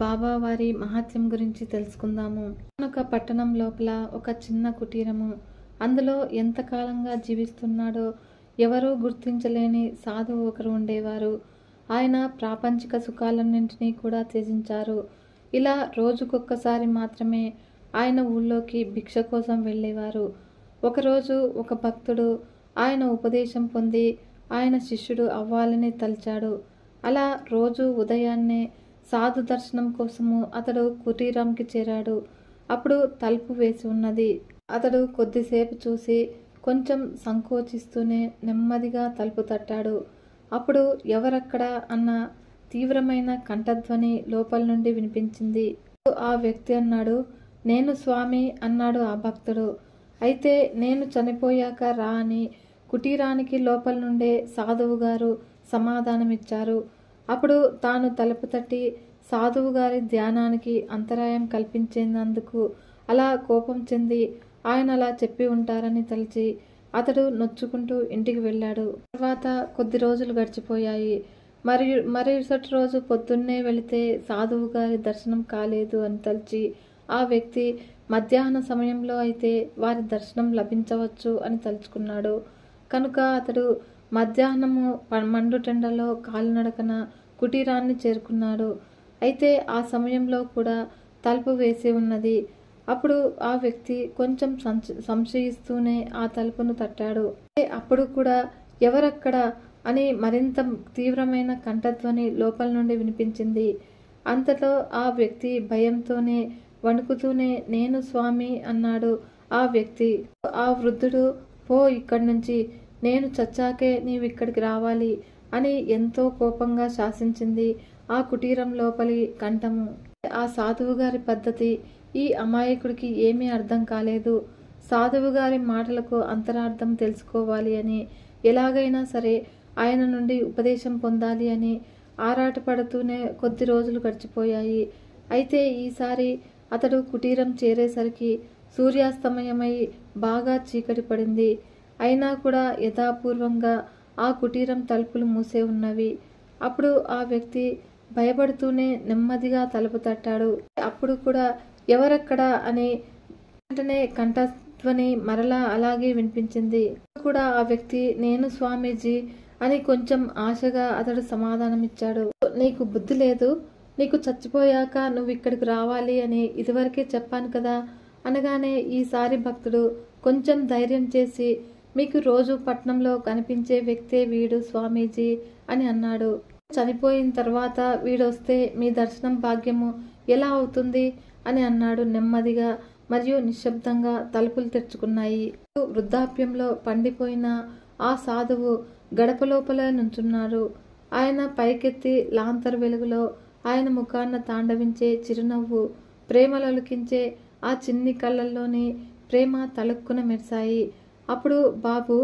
బాబా వారి మహత్యం గురించి తెలుసుకుందాము. ఒక పట్టణం లోపల ఒక చిన్న కుటీరము. అందులో ఎంతకాలంగా జీవిస్తున్నాడో ఎవరూ గుర్తించలేని సాధువు ఒకరు ఉండేవారు. ఆయన ప్రాపంచిక సుఖాలన్నింటినీ కూడా త్యజించారు. ఇలా రోజుకొక్కసారి మాత్రమే ఆయన ఊళ్ళోకి భిక్ష కోసం వెళ్ళేవారు. ఒకరోజు ఒక భక్తుడు ఆయన ఉపదేశం పొంది ఆయన శిష్యుడు అవ్వాలని తలచాడు. అలా రోజు ఉదయాన్నే సాధు దర్శనం కోసము అతడు కుటీరంకి చేరాడు. అప్పుడు తలుపు వేసి ఉన్నది. అతడు కొద్దిసేపు చూసి కొంచెం సంకోచిస్తూనే నెమ్మదిగా తలుపు తట్టాడు. అప్పుడు ఎవరక్కడా అన్న తీవ్రమైన కంఠధ్వని లోపల నుండి వినిపించింది. ఆ వ్యక్తి అన్నాడు, నేను స్వామి అన్నాడు ఆ భక్తుడు. అయితే నేను చనిపోయాక రా అని కుటీరానికి లోపల నుండే సాధువు గారు సమాధానమిచ్చారు. అప్పుడు తాను తలుపు తట్టి సాధువు గారి ధ్యానానికి అంతరాయం కల్పించేందుకు అలా కోపం చెంది ఆయన అలా చెప్పి ఉంటారని తలచి అతడు నొచ్చుకుంటూ ఇంటికి వెళ్ళాడు. తర్వాత కొద్ది రోజులు గడిచిపోయాయి. మరుసటి రోజు పొద్దున్నే వెళితే సాధువు గారి దర్శనం కాలేదు అని తలచి ఆ వ్యక్తి మధ్యాహ్న సమయంలో అయితే వారి దర్శనం లభించవచ్చు అని తలుచుకున్నాడు. కనుక అతడు మధ్యాహ్నము మండుటెండలో కాలినడకన కుటీరాన్ని చేరుకున్నాడు. అయితే ఆ సమయంలో కూడా తలుపు వేసి ఉన్నది. అప్పుడు ఆ వ్యక్తి కొంచెం సంశయిస్తూనే ఆ తలుపును తట్టాడు. అప్పుడు కూడా ఎవరక్కడ అని మరింత తీవ్రమైన కంఠధ్వని లోపల నుండి వినిపించింది. అంతలో ఆ వ్యక్తి భయంతోనే వణుకుతూనే నేను స్వామి అన్నాడు. ఆ వ్యక్తి ఆ వృద్ధుడు పో ఇక్కడి నుంచి, నేను చచ్చాకే నీవిక్కడికి రావాలి అని ఎంతో కోపంగా శాసించింది ఆ కుటీరం లోపలి కంఠము. ఆ సాధువు గారి పద్ధతి ఈ అమాయకుడికి ఏమీ అర్థం కాలేదు. సాధువు గారి మాటలకు అంతరార్థం తెలుసుకోవాలి అని ఎలాగైనా సరే ఆయన నుండి ఉపదేశం పొందాలి అని ఆరాటపడుతూనే కొద్ది రోజులు గడిచిపోయాయి. అయితే ఈసారి అతడు కుటీరం చేరేసరికి సూర్యాస్తమయమై బాగా చీకటి పడింది. అయినా కూడా యథాపూర్వంగా ఆ కుటీరం తలుపులు మూసే ఉన్నవి. అప్పుడు ఆ వ్యక్తి భయపడుతూనే నెమ్మదిగా తలుపు తట్టాడు. అప్పుడు కూడా ఎవరక్కడ అని వెంటనే కంఠధ్వని మరలా అలాగే వినిపించింది. కూడా ఆ వ్యక్తి నేను స్వామీజీ అని కొంచెం ఆశగా అతడు సమాధానమిచ్చాడు. నీకు బుద్ధి లేదు, నీకు చచ్చిపోయాక నువ్వు ఇక్కడికి రావాలి అని ఇదివరకే చెప్పాను కదా అనగానే ఈసారి భక్తుడు కొంచెం ధైర్యం చేసి మీకు రోజు పట్నంలో కనిపించే వ్యక్తే వీడు స్వామీజీ అని అన్నాడు. చనిపోయిన తర్వాత వీడొస్తే మీ దర్శనం భాగ్యము ఎలా అవుతుంది అని అన్నాడు నెమ్మదిగా మరియు నిశ్శబ్దంగా. తలుపులు తెరుచుకున్నాయి. వృద్ధాప్యంలో పండిపోయిన ఆ సాధువు గడప లోపల నుంచున్నారు. ఆయన పైకెత్తి లాంతరు వెలుగులో ఆయన ముఖాన్న తాండవించే చిరునవ్వు, ప్రేమలొలికించే ఆ చిన్ని కళ్ళల్లోని ప్రేమ తళుక్కున మెరిశాయి. అప్పుడు బాబు,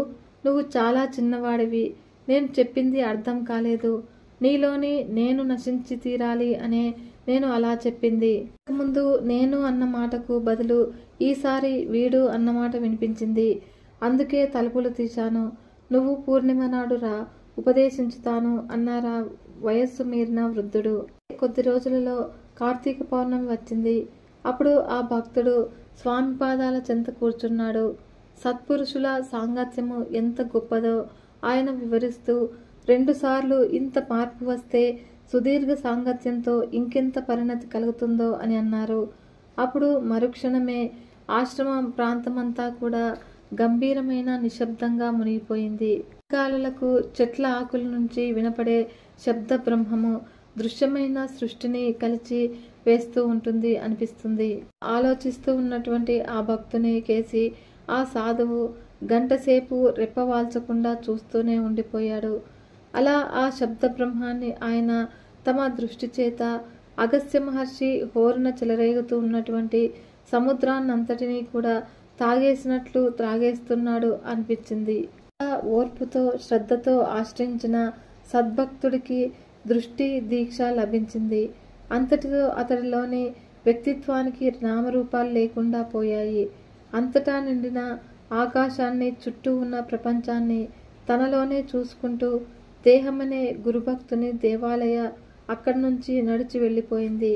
నువ్వు చాలా చిన్నవాడివి, నేను చెప్పింది అర్థం కాలేదు, నీలోని నేను నశించి తీరాలి అనే నేను అలా చెప్పింది. ముందు నేను అన్న మాటకు బదులు ఈసారి వీడు అన్నమాట వినిపించింది. అందుకే తలుపులు తీశాను. నువ్వు పూర్ణిమ నాడు రా, ఉపదేశించుతాను అన్నారా వయస్సు మీరిన వృద్ధుడు. కొద్ది రోజులలో కార్తీక పౌర్ణమి వచ్చింది. అప్పుడు ఆ భక్తుడు స్వామి పాదాల చెంత కూర్చున్నాడు. సత్పురుషుల సాంగత్యము ఎంత గొప్పదో ఆయన వివరిస్తూ 2 సార్లు ఇంత మార్పు వస్తే సుదీర్ఘ సాంగత్యంతో ఇంకెంత పరిణతి కలుగుతుందో అని అన్నారు. అప్పుడు మరుక్షణమే ఆశ్రమ ప్రాంతమంతా కూడా గంభీరమైన నిశ్శబ్దంగా మునిగిపోయింది. గాలులకు చెట్ల ఆకుల నుంచి వినపడే శబ్ద బ్రహ్మము దృశ్యమైన సృష్టిని కలిచి వేస్తూ ఉంటుంది అనిపిస్తుంది. ఆలోచిస్తూ ఉన్నటువంటి ఆ భక్తుని కేసి ఆ సాధువు గంటసేపు రెప్పవాల్చకుండా చూస్తూనే ఉండిపోయాడు. అలా ఆ శబ్ద బ్రహ్మాన్ని ఆయన తమ దృష్టి చేత అగస్త్య మహర్షి హోరున చెలరేగుతూ ఉన్నటువంటి సముద్రాన్నంతటినీ కూడా తాగేసినట్లు త్రాగేస్తున్నాడు అనిపించింది. ఓర్పుతో శ్రద్ధతో ఆశ్రయించిన సద్భక్తుడికి దృష్టి దీక్ష లభించింది. అంతటితో అతడిలోని వ్యక్తిత్వానికి నామరూపాలు లేకుండా పోయాయి. అంతటా నిండిన ఆకాశాన్ని, చుట్టూ ఉన్న ప్రపంచాన్ని తనలోనే చూసుకుంటూ దేహమనే గురుభక్తుని దేవాలయ అక్కడి నుంచి నడిచి వెళ్ళిపోయింది.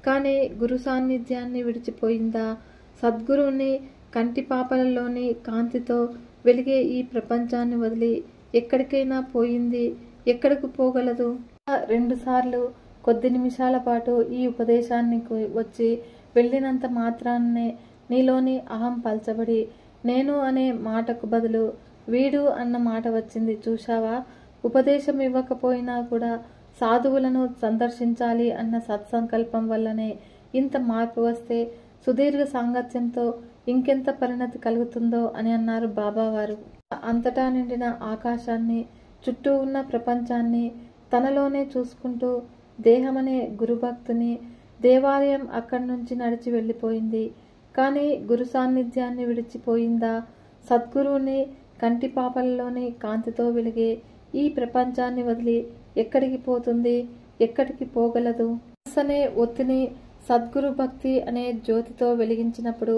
కానీ గురు సాన్నిధ్యాన్ని విడిచిపోయిందా? సద్గురువుని కంటిపాపలలోని కాంతితో వెలిగే ఈ ప్రపంచాన్ని వదిలి ఎక్కడికైనా పోయింది, ఎక్కడికి పోగలదు? 2 సార్లు కొద్ది నిమిషాల పాటు ఈ ఉపదేశానికి వచ్చి వెళ్ళినంత మాత్రాన్నే నీలోని అహం పల్చబడి నేను అనే మాటకు బదులు వీడు అన్న మాట వచ్చింది. చూశావా? ఉపదేశం ఇవ్వకపోయినా కూడా సాధువులను సందర్శించాలి అన్న సత్సంకల్పం వల్లనే ఇంత మార్పు వస్తే సుదీర్ఘ సాంగత్యంతో ఇంకెంత పరిణతి కలుగుతుందో అని అన్నారు బాబావారు. అంతటా నిండిన ఆకాశాన్ని, చుట్టూ ఉన్న ప్రపంచాన్ని తనలోనే చూసుకుంటూ దేహమనే గురుభక్తుని దేవాలయం అక్కడి నుంచి నడిచి వెళ్ళిపోయింది. కానీ గురు సాన్నిధ్యాన్ని విడిచిపోయిందా? సద్గురువుని కంటిపాపలలోని కాంతితో వెలిగే ఈ ప్రపంచాన్ని వదిలి ఎక్కడికి పోతుంది, ఎక్కడికి పోగలదు? అనే ఒత్తిని సద్గురు భక్తి అనే జ్యోతితో వెలిగించినప్పుడు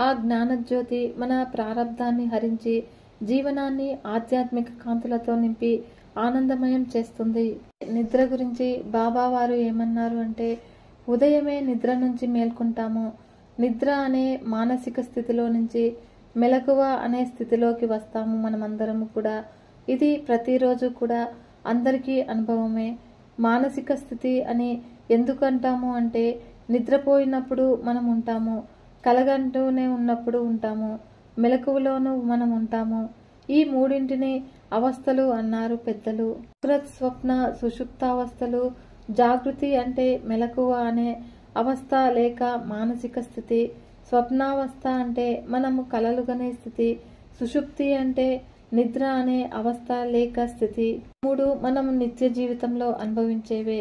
ఆ జ్ఞానజ్యోతి మన ప్రారబ్ధాన్ని హరించి జీవనాన్ని ఆధ్యాత్మిక కాంతులతో నింపి ఆనందమయం చేస్తుంది. నిద్ర గురించి బాబావారు ఏమన్నారు అంటే, ఉదయమే నిద్ర నుంచి మేల్కొంటాము. నిద్ర అనే మానసిక స్థితిలో నుంచి మెలకువ అనే స్థితిలోకి వస్తాము మనమందరము కూడా. ఇది ప్రతిరోజు కూడా అందరికీ అనుభవమే. మానసిక స్థితి అని ఎందుకంటాము అంటే, నిద్రపోయినప్పుడు మనం ఉంటాము, కలగంటూనే ఉన్నప్పుడు ఉంటాము, మెలకువలోనూ మనం ఉంటాము. ఈ మూడింటిని అవస్థలు అన్నారు పెద్దలు. జాగ్రత్త, స్వప్న, సుషుప్తావస్థలు. జాగృతి అంటే మెలకువ అనే అవస్థ లేక మానసిక స్థితి. స్వప్నావస్థ అంటే మనము కలలుగనే స్థితి. సుషుప్తి అంటే నిద్ర అనే అవస్థ లేక స్థితి. 3 మనము నిత్య జీవితంలో అనుభవించేవే.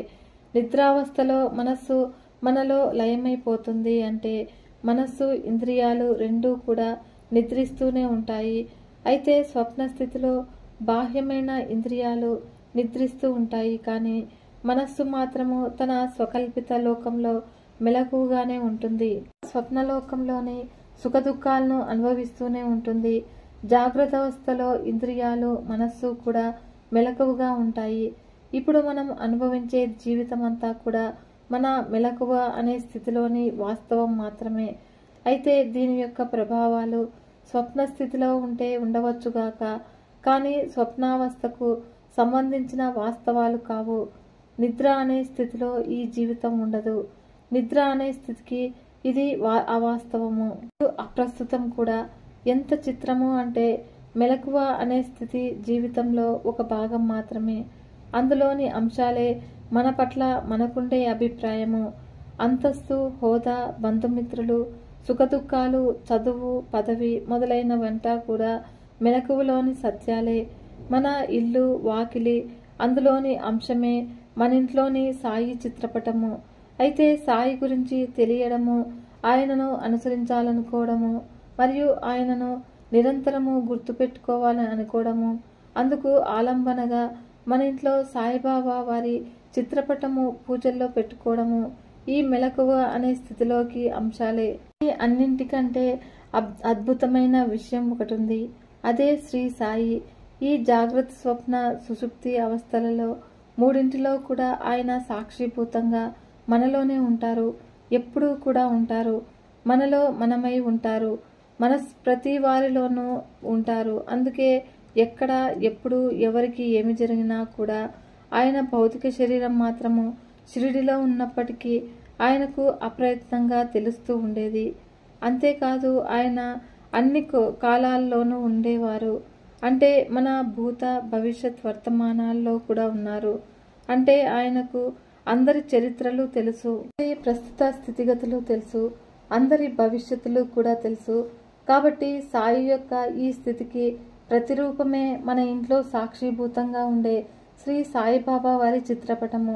నిద్రావస్థలో మనస్సు మనలో లయమైపోతుంది అంటే మనస్సు, ఇంద్రియాలు రెండూ కూడా నిద్రిస్తూనే ఉంటాయి. అయితే స్వప్న స్థితిలో బాహ్యమైన ఇంద్రియాలు నిద్రిస్తూ ఉంటాయి, కానీ మనస్సు మాత్రము తన స్వకల్పిత లోకంలో మెలకుగానే ఉంటుంది. స్వప్నలోకంలోని సుఖదుఖాలను అనుభవిస్తూనే ఉంటుంది. జాగ్రత్త అవస్థలో ఇంద్రియాలు, మనస్సు కూడా మెలకువగా ఉంటాయి. ఇప్పుడు మనం అనుభవించే జీవితం అంతా కూడా మన మెలకువ అనే స్థితిలోని వాస్తవం మాత్రమే. అయితే దీని యొక్క ప్రభావాలు స్వప్న స్థితిలో ఉంటే ఉండవచ్చుగాక, కానీ స్వప్నావస్థకు సంబంధించిన వాస్తవాలు కావు. నిద్ర అనే స్థితిలో ఈ జీవితం ఉండదు. నిద్ర అనే స్థితికి ఇది అవాస్తవము, అప్రస్తుతం కూడా. ఎంత చిత్రము అంటే మెలకువ అనే స్థితి జీవితంలో ఒక భాగం మాత్రమే. అందులోని అంశాలే మన పట్ల మనకుండే అభిప్రాయము, అంతస్తు, హోదా, బంధుమిత్రులు, సుఖదుఖాలు, చదువు, పదవి మొదలైనవంటా కూడా మెలకువలోని సత్యాలే. మన ఇల్లు, వాకిలి అందులోని అంశమే మన ఇంట్లోని సాయి చిత్రపటము. అయితే సాయి గురించి తెలియడము, ఆయనను అనుసరించాలనుకోవడము మరియు ఆయనను నిరంతరము గుర్తుపెట్టుకోవాలని అనుకోవడము, అందుకు ఆలంబనగా మన ఇంట్లో సాయిబాబా వారి చిత్రపటము పూజల్లో పెట్టుకోవడము ఈ మెలకువ అనే స్థితిలోకి అంశాలే. ఈ అన్నింటికంటే అద్భుతమైన విషయం ఒకటి ఉంది, అదే శ్రీ సాయి. ఈ జాగ్రత్త, స్వప్న, సుషుప్తి అవస్థలలో మూడింటిలో కూడా ఆయన సాక్షిభూతంగా మనలోనే ఉంటారు, ఎప్పుడూ కూడా ఉంటారు. మనలో మనమై ఉంటారు, మన ప్రతి వారిలోనూ ఉంటారు. అందుకే ఎక్కడ, ఎప్పుడు, ఎవరికి ఏమి జరిగినా కూడా ఆయన భౌతిక శరీరం మాత్రము షిరిడిలో ఉన్నప్పటికీ ఆయనకు అప్రయత్నంగా తెలుస్తూ ఉండేది. అంతేకాదు ఆయన అన్ని కాలాల్లోనూ ఉండేవారు. అంటే మన భూత, భవిష్యత్, వర్తమానాల్లో కూడా ఉన్నారు. అంటే ఆయనకు అందరి చరిత్రలు తెలుసు, ప్రస్తుత స్థితిగతులు తెలుసు, అందరి భవిష్యత్తులు కూడా తెలుసు. కాబట్టి సాయి యొక్క ఈ స్థితికి ప్రతిరూపమే మన ఇంట్లో సాక్షిభూతంగా ఉండే శ్రీ సాయిబాబా వారి చిత్రపటము.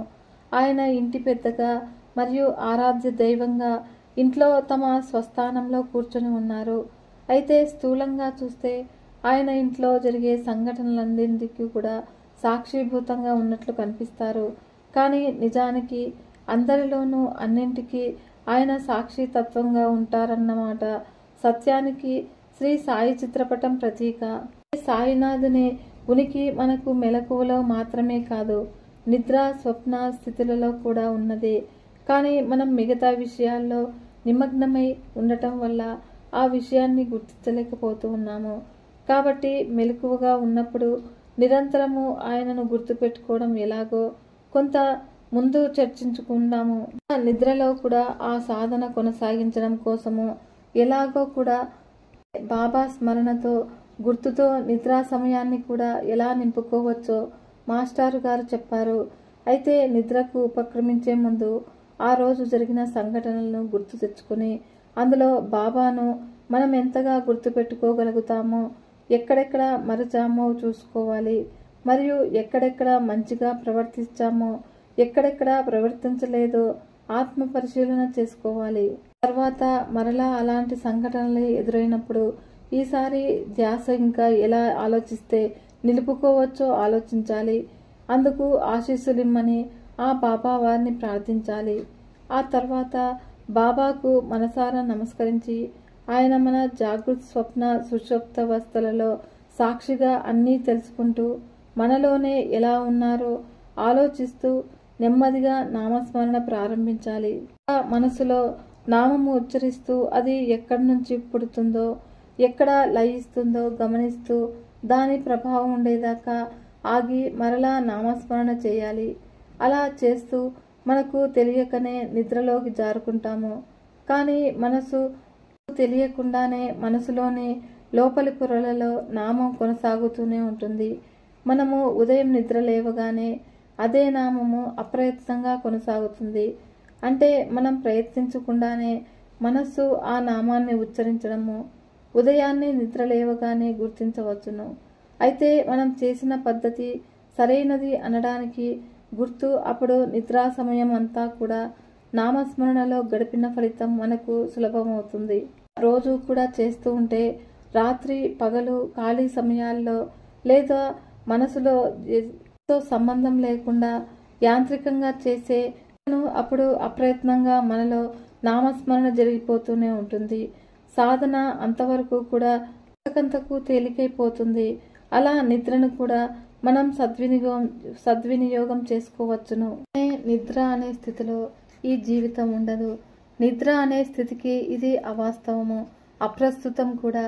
ఆయన ఇంటి పెద్దగా మరియు ఆరాధ్య దైవంగా ఇంట్లో తమ స్వస్థానంలో కూర్చొని ఉన్నారు. అయితే స్థూలంగా చూస్తే ఆయన ఇంట్లో జరిగే సంఘటనలన్నింటికీ కూడా సాక్షిభూతంగా ఉన్నట్లు కనిపిస్తారు. కానీ నిజానికి అందరిలోనూ అన్నింటికీ ఆయన సాక్షి తత్వంగా ఉంటారన్నమాట. సత్యానికి శ్రీ సాయి చిత్రపటం ప్రతీక. సాయినాథుని ఉనికి మనకు మెలకువలో మాత్రమే కాదు, నిద్ర, స్వప్న స్థితులలో కూడా ఉన్నది. కానీ మనం మిగతా విషయాల్లో నిమగ్నమై ఉండటం వల్ల ఆ విషయాన్ని గుర్తించలేకపోతూ ఉన్నాము. కాబట్టి మెలకువగా ఉన్నప్పుడు నిరంతరము ఆయనను గుర్తుపెట్టుకోవడం ఎలాగో కొంత ముందు చర్చించుకుందాము. నిద్రలో కూడా ఆ సాధన కొనసాగించడం కోసము ఎలాగో కూడా బాబా స్మరణతో గుర్తుతో నిద్రా సమయాన్ని కూడా ఎలా నింపుకోవచ్చో మాస్టారు గారు చెప్పారు. అయితే నిద్రకు ఉపక్రమించే ముందు ఆ రోజు జరిగిన సంఘటనలను గుర్తు తెచ్చుకుని అందులో బాబాను మనం ఎంతగా గుర్తుపెట్టుకోగలుగుతామో, ఎక్కడెక్కడ మరచామో చూసుకోవాలి. మరియు ఎక్కడెక్కడ మంచిగా ప్రవర్తించామో, ఎక్కడెక్కడ ప్రవర్తించలేదో ఆత్మ పరిశీలన చేసుకోవాలి. తర్వాత మరలా అలాంటి సంఘటనలు ఎదురైనప్పుడు ఈసారి ధ్యాస ఇంకా ఎలా ఆలోచిస్తే నిలుపుకోవచ్చో ఆలోచించాలి. అందుకు ఆశీస్సులిమ్మని ఆ బాబా వారిని ప్రార్థించాలి. ఆ తర్వాత బాబాకు మనసారా నమస్కరించి ఆయన మన జాగృత స్వప్న సుషుప్తావస్థలలో సాక్షిగా అన్నీ తెలుసుకుంటూ మనలోనే ఎలా ఉన్నారో ఆలోచిస్తూ నెమ్మదిగా నామస్మరణ ప్రారంభించాలి. మనసులో నామము ఉచ్చరిస్తూ అది ఎక్కడి నుంచి పుడుతుందో, ఎక్కడ లయిస్తుందో గమనిస్తూ దాని ప్రభావం ఉండేదాకా ఆగి మరలా నామస్మరణ చేయాలి. అలా చేస్తూ మనకు తెలియకనే నిద్రలోకి జారుకుంటాము. కానీ మనసు తెలియకుండానే మనసులోని లోపలి పొరలలో నామం కొనసాగుతూనే ఉంటుంది. మనము ఉదయం నిద్ర లేవగానే అదే నామము అప్రయత్నంగా కొనసాగుతుంది. అంటే మనం ప్రయత్నించకుండానే మనస్సు ఆ నామాన్ని ఉచ్చరించడము ఉదయాన్నే నిద్ర లేవగానే గుర్తించవచ్చును. అయితే మనం చేసిన పద్ధతి సరైనది అనడానికి గుర్తు అప్పుడు నిద్రా సమయం అంతా కూడా నామస్మరణలో గడిపిన ఫలితం మనకు సులభమవుతుంది. రోజు కూడా చేస్తూ ఉంటే రాత్రి పగలు ఖాళీ సమయాల్లో లేదా మనసులో సంబంధం లేకుండా యాంత్రికంగా చేసే అప్పుడు అప్రయత్నంగా మనలో నామస్మరణ జరిగిపోతూనే ఉంటుంది. సాధన అంతవరకు కూడా అంతకంతకు తేలికైపోతుంది. అలా నిద్రను కూడా మనం సద్వినియోగం చేసుకోవచ్చును. నిద్ర అనే స్థితిలో ఈ జీవితం ఉండదు. నిద్ర అనే స్థితికి ఇది అవాస్తవము, అప్రస్తుతం కూడా.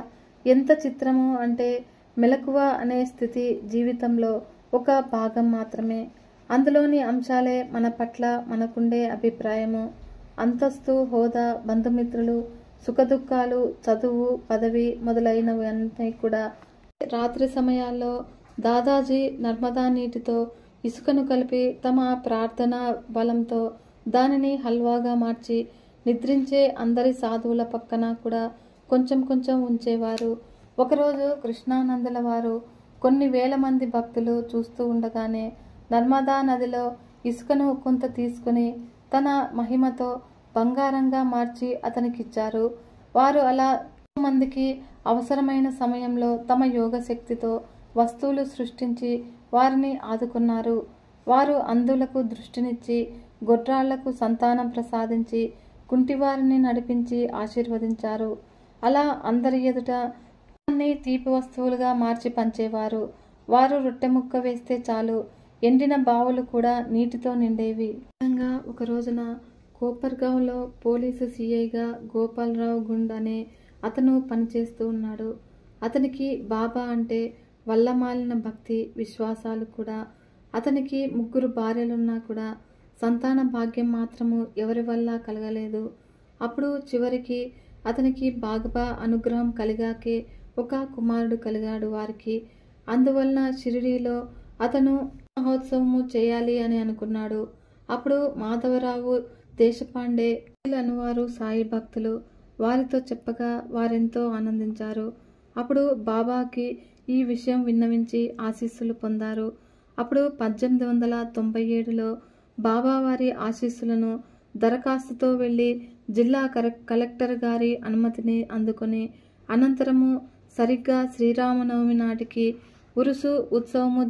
ఎంత చిత్రము అంటే మెలకువ అనే స్థితి జీవితంలో ఒక భాగం మాత్రమే. అందులోని అంశాలే మన పట్ల మనకుండే అభిప్రాయము, అంతస్తు, హోదా, బంధుమిత్రులు, సుఖదుఖాలు, చదువు, పదవి మొదలైనవన్నీ కూడా. రాత్రి సమయాల్లో దాదాజీ నర్మదా నీటితో ఇసుకను కలిపి తమ ప్రార్థనా బలంతో దానిని హల్వాగా మార్చి నిద్రించే అందరి సాధువుల పక్కన కూడా కొంచెం కొంచెం ఉంచేవారు. ఒకరోజు కృష్ణానందుల వారు కొన్ని వేల మంది భక్తులు చూస్తూ ఉండగానే నర్మదా నదిలో ఇసుకను కొంత తీసుకుని తన మహిమతో బంగారంగా మార్చి అతనికిచ్చారు. వారు అలా మందికి అవసరమైన సమయంలో తమ యోగ శక్తితో వస్తువులు సృష్టించి వారిని ఆదుకున్నారు. వారు అంధులకు దృష్టినిచ్చి, గొడ్రాళ్లకు సంతానం ప్రసాదించి, కుంటివారిని నడిపించి ఆశీర్వదించారు. అలా అందరి ఎదుట అన్ని తీపి వస్తువులుగా మార్చి పంచేవారు. వారు రొట్టె ముక్క వేస్తే చాలు ఎండిన బావులు కూడా నీటితో నిండేవి. ఒక రోజున కోపర్గాంలో పోలీసు సిఐగా గోపాలరావు గుండ్ అనే అతను పనిచేస్తూ ఉన్నాడు. అతనికి బాబా అంటే వల్లమాలిన భక్తి విశ్వాసాలు కూడా. అతనికి 3 భార్యలున్నా కూడా సంతాన భాగ్యం మాత్రము ఎవరి వల్ల కలగలేదు. అప్పుడు చివరికి అతనికి బాబా అనుగ్రహం కలిగాకే ఒక కుమారుడు కలిగాడు వారికి. అందువలన షిరిడీలో అతను మహోత్సవము చేయాలి అని అనుకున్నాడు. అప్పుడు మాధవరావు దేశపాండే అనువారు సాయి భక్తులు వారితో చెప్పగా వారెంతో ఆనందించారు. అప్పుడు బాబాకి ఈ విషయం విన్నవించి ఆశీస్సులు పొందారు. అప్పుడు 1897లో బాబా వారి ఆశీస్సులను దరఖాస్తుతో వెళ్లి జిల్లా కలెక్టర్ గారి అనుమతిని అందుకొని అనంతరము సరిగ్గా శ్రీరామనవమి నాటికి ఉరుసు ఉత్సవము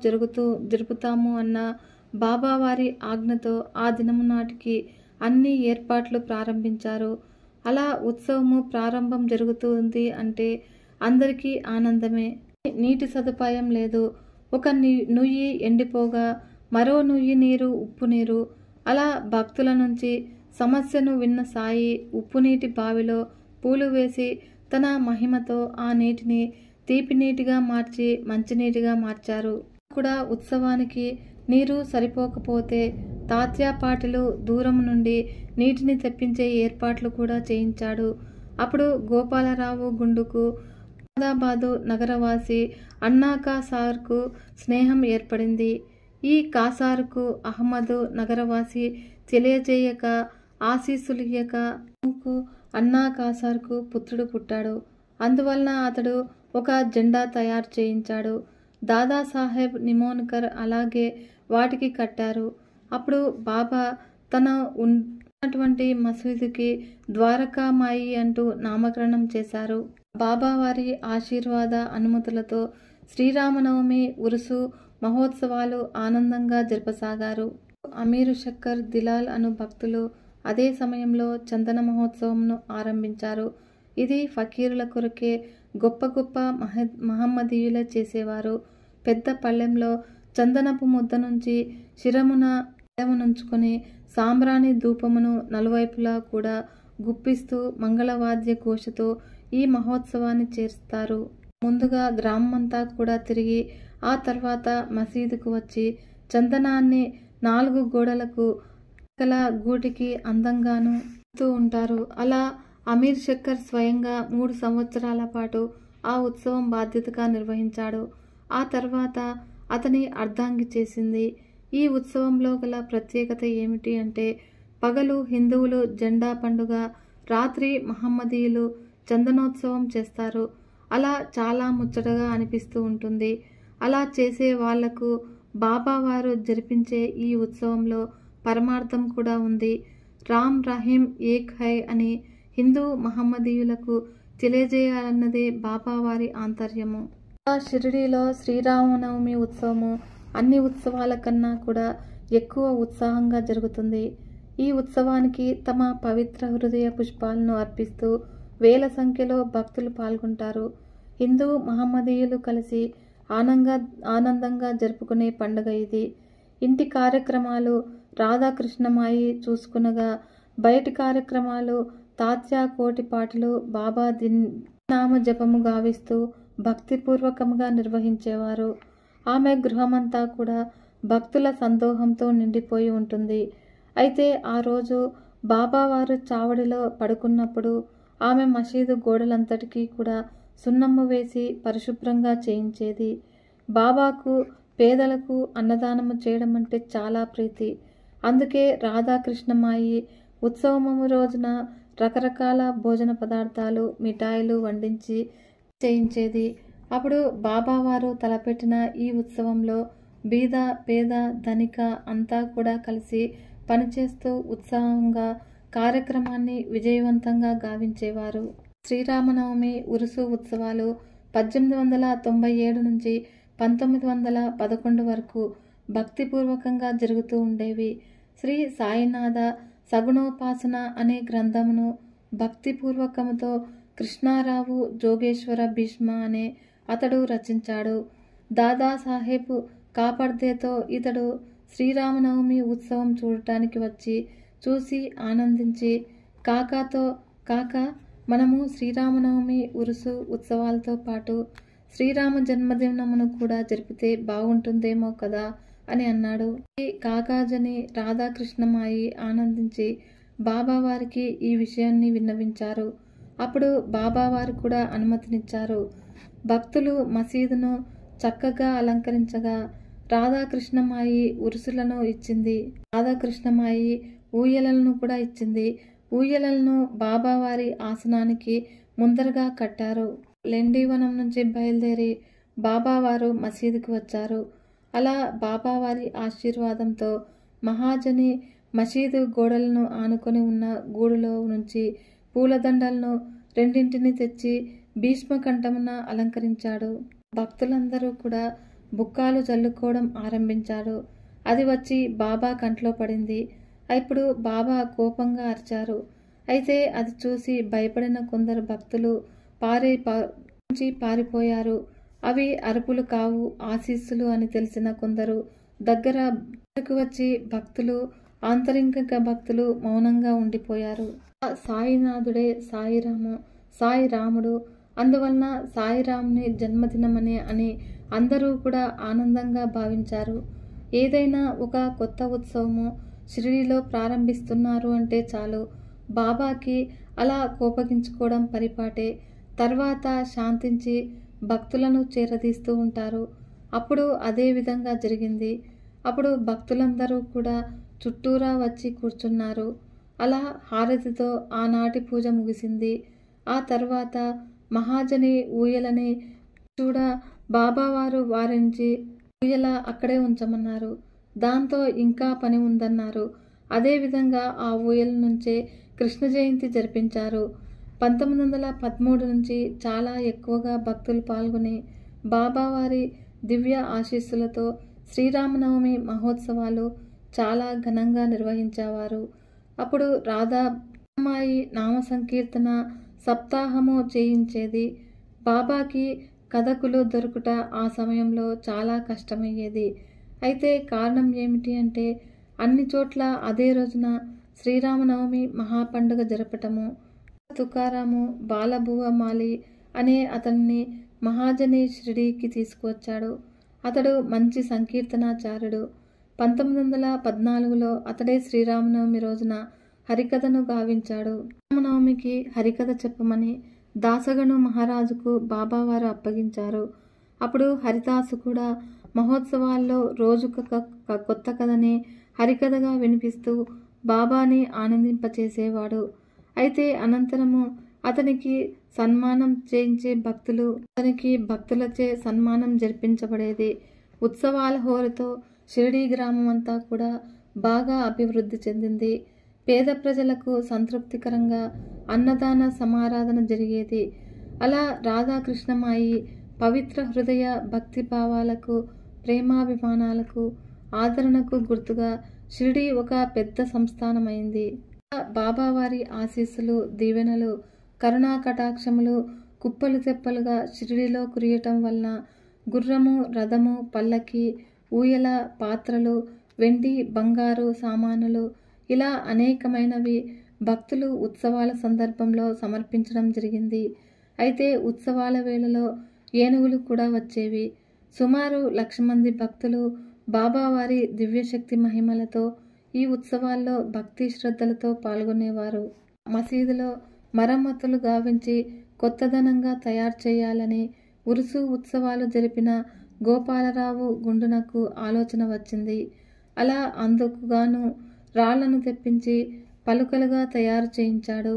జరుపుతాము అన్న బాబావారి ఆజ్ఞతో ఆ దినము నాటికి అన్ని ఏర్పాట్లు ప్రారంభించారు. అలా ఉత్సవము ప్రారంభం జరుగుతుంది అంటే అందరికీ ఆనందమే. నీటి సదుపాయం లేదు. ఒక నుయ్యి ఎండిపోగా మరో నుయ్యి నీరు ఉప్పు నీరు. అలా భక్తుల నుంచి సమస్యను విన్న సాయి ఉప్పునీటి బావిలో పూలు వేసి తన మహిమతో ఆ నీటిని తీపి నీటిగా మార్చి మంచినీటిగా మార్చారు. కూడా ఉత్సవానికి నీరు సరిపోకపోతే తాత్యాపాటిలు దూరం నుండి నీటిని తెప్పించే ఏర్పాట్లు కూడా చేయించాడు. అప్పుడు గోపాలరావు గుండుకు అహ్మదాబాదు నగరవాసి అన్నా కాసార్కు స్నేహం ఏర్పడింది. ఈ కాసార్కు అహ్మదు నగరవాసి తెలియజేయక ఆశీస్సులియ్యక అన్నా కాసార్కు పుత్రుడు పుట్టాడు. అందువలన అతడు ఒక జెండా తయారు చేయించాడు. దాదాసాహెబ్ నిమోన్కర్ అలాగే వాటికి కట్టారు. అప్పుడు బాబా తన ఉన్నటువంటి మసీదుకి ద్వారకామాయి అంటూ నామకరణం చేశారు. బాబా వారి ఆశీర్వాద అనుమతులతో శ్రీరామనవమి ఉరుసు మహోత్సవాలు ఆనందంగా జరపసాగారు. అమీరు షక్కర్ దిలాల్ అను భక్తులు అదే సమయంలో చందన మహోత్సవంను ఆరంభించారు. ఇది ఫకీరుల కొరకే గొప్ప గొప్ప మహమ్మదీయులే చేసేవారు. పెద్ద పళ్ళెంలో చందనపు ముద్ద నుంచి శిరమున నుంచుకొని సాంబ్రాణి ధూపమును నలువైపులా కూడా గుప్పిస్తూ మంగళవాద్య ఘోషతో ఈ మహోత్సవాన్ని చేస్తారు. ముందుగా గ్రామమంతా కూడా తిరిగి ఆ తర్వాత మసీదుకు వచ్చి చందనాన్ని 4 గోడలకు గల గూటికి అందంగాను ఉంటారు. అలా అమీర్ షక్కర్ స్వయంగా 3 సంవత్సరాల పాటు ఆ ఉత్సవం బాధ్యతగా నిర్వహించాడు. ఆ తర్వాత అతని అర్ధాంగి చేసింది. ఈ ఉత్సవంలో గల ప్రత్యేకత ఏమిటి అంటే పగలు హిందువులు జెండా పండుగ, రాత్రి మహమ్మదీయులు చందనోత్సవం చేస్తారు. అలా చాలా ముచ్చటగా అనిపిస్తూ ఉంటుంది. అలా చేసే వాళ్లకు బాబా వారు జరిపించే ఈ ఉత్సవంలో పరమార్థం కూడా ఉంది. రామ్ రహీం ఏక్ హై అని హిందూ మహమ్మదీయులకు తెలియజేయాలన్నదే బాబా వారి ఆంతర్యము. షిరిడీలో శ్రీరామనవమి ఉత్సవము అన్ని ఉత్సవాల కన్నా కూడా ఎక్కువ ఉత్సాహంగా జరుగుతుంది. ఈ ఉత్సవానికి తమ పవిత్ర హృదయ పుష్పాలను అర్పిస్తూ వేల సంఖ్యలో భక్తులు పాల్గొంటారు. హిందూ మహమ్మదీయులు కలిసి ఆనందంగా జరుపుకునే పండుగ ఇది. ఇంటి కార్యక్రమాలు రాధాకృష్ణమాయి చూసుకునగా బయటి కార్యక్రమాలు తాత్యా కోటిపాటలు బాబా నామ జపము గావిస్తూ భక్తిపూర్వకంగా నిర్వహించేవారు. ఆమె గృహమంతా కూడా భక్తుల సందోహంతో నిండిపోయి ఉంటుంది. అయితే ఆ రోజు బాబావారు చావడిలో పడుకున్నప్పుడు ఆమె మసీదు గోడలంతటికీ కూడా సున్నమ్ము వేసి పరిశుభ్రంగా చేయించేది. బాబాకు పేదలకు అన్నదానము చేయడం అంటే చాలా ప్రీతి. అందుకే రాధాకృష్ణమాయి ఉత్సవము రోజున రకరకాల భోజన పదార్థాలు మిఠాయిలు వండించి చేయించేది. అప్పుడు బాబావారు తలపెట్టిన ఈ ఉత్సవంలో బీద పేద ధనిక అంతా కూడా కలిసి పనిచేస్తూ ఉత్సాహంగా కార్యక్రమాన్ని విజయవంతంగా గావించేవారు. శ్రీరామనవమి ఉరుసు ఉత్సవాలు 1897 నుంచి 1911 వరకు భక్తిపూర్వకంగా జరుగుతూ ఉండేవి. శ్రీ సాయినాథ సగుణోపాసన అనే గ్రంథమును భక్తిపూర్వకముతో కృష్ణారావు జోగేశ్వర భీష్మ అనే అతడు రచించాడు. దాదాసాహెబ్ కాపర్దేతో ఇతడు శ్రీరామనవమి ఉత్సవం చూడటానికి వచ్చి చూసి ఆనందించి కాకా మనము శ్రీరామనవమి ఉరుసు ఉత్సవాలతో పాటు శ్రీరామ జన్మదినమును కూడా జరిపితే బాగుంటుందేమో కదా అని అన్నాడు. ఈ కాకాజని రాధాకృష్ణమాయి ఆనందించి బాబావారికి ఈ విషయాన్ని విన్నవించారు. అప్పుడు బాబావారు కూడా అనుమతినిచ్చారు. భక్తులు మసీదును చక్కగా అలంకరించగా రాధాకృష్ణమాయి ఉరుసులను ఇచ్చింది. రాధాకృష్ణమాయి ఊయలలను కూడా ఇచ్చింది. ఊయలలను బాబావారి ఆసనానికి ముందరగా కట్టారు. లెండివనం నుంచి బయలుదేరి బాబావారు మసీదుకు వచ్చారు. అలా బాబావారి ఆశీర్వాదంతో మహాజని మసీదు గోడలను ఆనుకొని ఉన్న గూడులో నుంచి పూలదండలను 2 తెచ్చి భీష్మకంఠమున అలంకరించాడు. భక్తులందరూ కూడా బుక్కాలు జల్లుకోవడం ఆరంభించాడు. అది వచ్చి బాబా కంట్లో పడింది. ఇప్పుడు బాబా కోపంగా అరిచారు. అయితే అది చూసి భయపడిన కొందరు భక్తులు పారిపోయారు. అవి అరుపులు కావు, ఆశీస్సులు అని తెలిసిన కొందరు దగ్గరకు వచ్చి భక్తులు ఆంతరింగిక భక్తులు మౌనంగా ఉండిపోయారు. సాయినాథుడే సాయిరాము, సాయి రాముడు, అందువలన సాయిరాముని జన్మదినమనే అని అందరూ కూడా ఆనందంగా భావించారు. ఏదైనా ఒక కొత్త ఉత్సవము షిరిడీలో ప్రారంభిస్తున్నారు అంటే చాలు బాబాకి అలా కోపగించుకోవడం పరిపాటే. తర్వాత శాంతించి భక్తులను చేరదీస్తూ ఉంటారు. అప్పుడు అదే విధంగా జరిగింది. అప్పుడు భక్తులందరూ కూడా చుట్టూరా వచ్చి కూర్చున్నారు. అలా హారతితో ఆనాటి పూజ ముగిసింది. ఆ తర్వాత మహాజని ఊయలని చూడ బాబావారు వారించి ఊయల అక్కడే ఉంచమన్నారు. దాంతో ఇంకా పని ఉందన్నారు. అదేవిధంగా ఆ ఊయల నుంచే కృష్ణ జయంతి జరిపించారు. 1913 నుంచి చాలా ఎక్కువగా భక్తులు పాల్గొని బాబావారి దివ్య ఆశీస్సులతో శ్రీరామనవమి మహోత్సవాలు చాలా ఘనంగా నిర్వహించేవారు. అప్పుడు రాధామాయి నామ సంకీర్తన సప్తాహము చేయించేది. బాబాకి కథకులు దొరుకుట ఆ సమయంలో చాలా కష్టమయ్యేది. అయితే కారణం ఏమిటి అంటే అన్ని చోట్ల అదే రోజున శ్రీరామనవమి మహాపండుగ జరపటము. తుకారాము బాలబువ మాలి అనే అతన్ని మహాజని షిరిడీకి తీసుకువచ్చాడు. అతడు మంచి సంకీర్తనాచార్యుడు. 1914లో అతడే శ్రీరామనవమి రోజున హరికథను గావించాడు. శ్రీరామనవమికి హరికథ చెప్పమని దాసగను మహారాజుకు బాబావారు అప్పగించారు. అప్పుడు హరిదాసు కూడా మహోత్సవాల్లో రోజుకొక కొత్త కథని హరికథగా వినిపిస్తూ బాబాని ఆనందింపచేసేవాడు. అయితే అనంతరము అతనికి సన్మానం చేయించే భక్తులచే సన్మానం జరిపించబడేది. ఉత్సవాల హోరుతో షిరిడీ గ్రామం అంతా కూడా బాగా అభివృద్ధి చెందింది. పేద ప్రజలకు సంతృప్తికరంగా అన్నదాన సమారాధన జరిగేది. అలా రాధాకృష్ణమాయి పవిత్ర హృదయ భక్తి భావాలకు, ప్రేమాభిమానాలకు, ఆదరణకు గుర్తుగా షిరిడీ ఒక పెద్ద సంస్థానమైంది. బాబావారి ఆశీస్సులు, దీవెనలు, కరుణా కటాక్షములు కుప్పలు తెప్పలుగా షిరిడీలో కురియటం వలన గుర్రము, రథము, పల్లకి, ఊయల, పాత్రలు, వెండి, బంగారు సామానులు ఇలా అనేకమైనవి భక్తులు ఉత్సవాల సందర్భంలో సమర్పించడం జరిగింది. అయితే ఉత్సవాల వేళలో ఏనుగులు కూడా వచ్చేవి. సుమారు 1,00,000 మంది భక్తులు బాబావారి దివ్యశక్తి మహిమలతో ఈ ఉత్సవాల్లో భక్తి శ్రద్ధలతో పాల్గొనేవారు. మసీదులో మరమ్మతులు గావించి కొత్తదనంగా తయారు చేయాలని ఉరుసు ఉత్సవాలు జరిపిన గోపాలరావు గుండునకు ఆలోచన వచ్చింది. అలా అందుకుగాను రాళ్లను తెప్పించి పలుకలుగా తయారు చేయించాడు.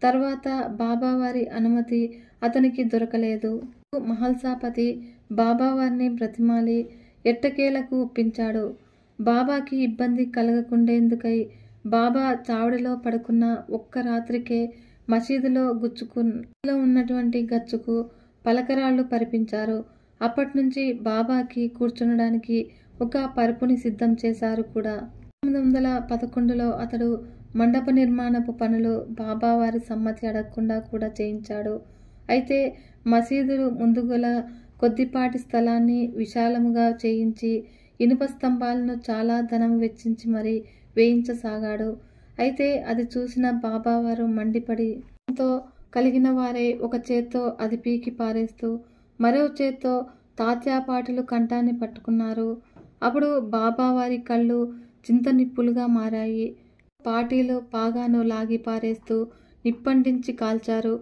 తర్వాత బాబావారి అనుమతి అతనికి దొరకలేదు. మహల్సాపతి బాబావారిని బ్రతిమాలి ఎట్టకేలకు ఒప్పించాడు. బాబాకి ఇబ్బంది కలగకుండేందుకై బాబా చావడిలో పడుకున్న ఒక్క రాత్రికే మసీదులో ఉన్నటువంటి గచ్చుకు పలకరాళ్లు పరిపించారు. అప్పట్నుంచి బాబాకి కూర్చునడానికి ఒక పరుపుని సిద్ధం చేశారు కూడా. 1911లో అతడు మండప నిర్మాణపు పనులు బాబావారి సమ్మతి అడగకుండా కూడా చేయించాడు. అయితే మసీదు ముందుగల కొద్దిపాటి స్థలాన్ని విశాలముగా చేయించి ఇనుప స్తంభాలను చాలా ధనం వెచ్చించి మరీ వేయించసాగాడు. అయితే అది చూసిన బాబావారు మండిపడి తో కలిగిన వారే ఒక చేత్తో అది పీకి పారేస్తూ మరో చేత్తో తాత్యాపాటలు కంఠాన్ని పట్టుకున్నారు. అప్పుడు బాబావారి కళ్ళు చింత నిప్పులుగా మారాయి. పాటీలు పాగాను లాగి పారేస్తూ నిప్పంటించి కాల్చారు.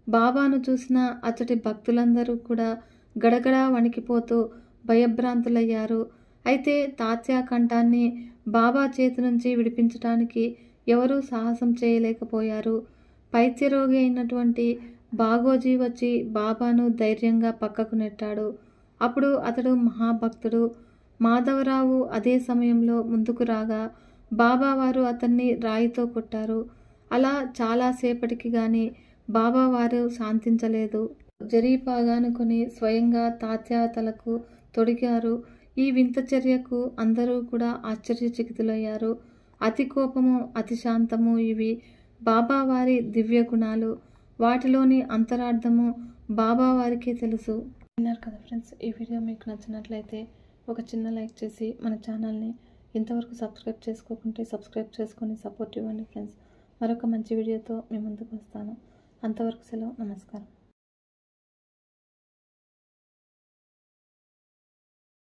బాబాను చూసిన అచ్చటి భక్తులందరూ కూడా గడగడా వణికిపోతూ భయభ్రాంతులయ్యారు. అయితే తాత్యా కంఠాన్ని బాబా చేతి నుంచి విడిపించడానికి ఎవరూ సాహసం చేయలేకపోయారు. పైత్యరోగి అయినటువంటి బాగోజీ వచ్చి బాబాను ధైర్యంగా పక్కకు నెట్టాడు. అప్పుడు అతడు మహాభక్తుడు మాధవరావు అదే సమయంలో ముందుకు రాగా బాబావారు అతన్ని రాయితో కొట్టారు. అలా చాలాసేపటికి గాని బాబావారు శాంతించలేదు. జరీపాగానుకొని స్వయంగా తాత్యా తలకు తొడిగారు. ఈ వింత చర్యకు అందరూ కూడా ఆశ్చర్యచకితులయ్యారు. అతి కోపము, అతి శాంతము ఇవి బాబావారి దివ్య గుణాలు. వాటిలోని అంతరార్థము బాబావారికే తెలుసు. విన్నారు కదా ఫ్రెండ్స్, ఈ వీడియో మీకు నచ్చినట్లయితే ఒక చిన్న లైక్ చేసి మన ఛానల్ని ఇంతవరకు సబ్స్క్రైబ్ చేసుకోకుంటే సబ్స్క్రైబ్ చేసుకొని సపోర్ట్ ఇవ్వండి ఫ్రెండ్స్. మరొక మంచి వీడియోతో మీ ముందుకు వస్తాను. అంతవరకు సెలవు. నమస్కారం.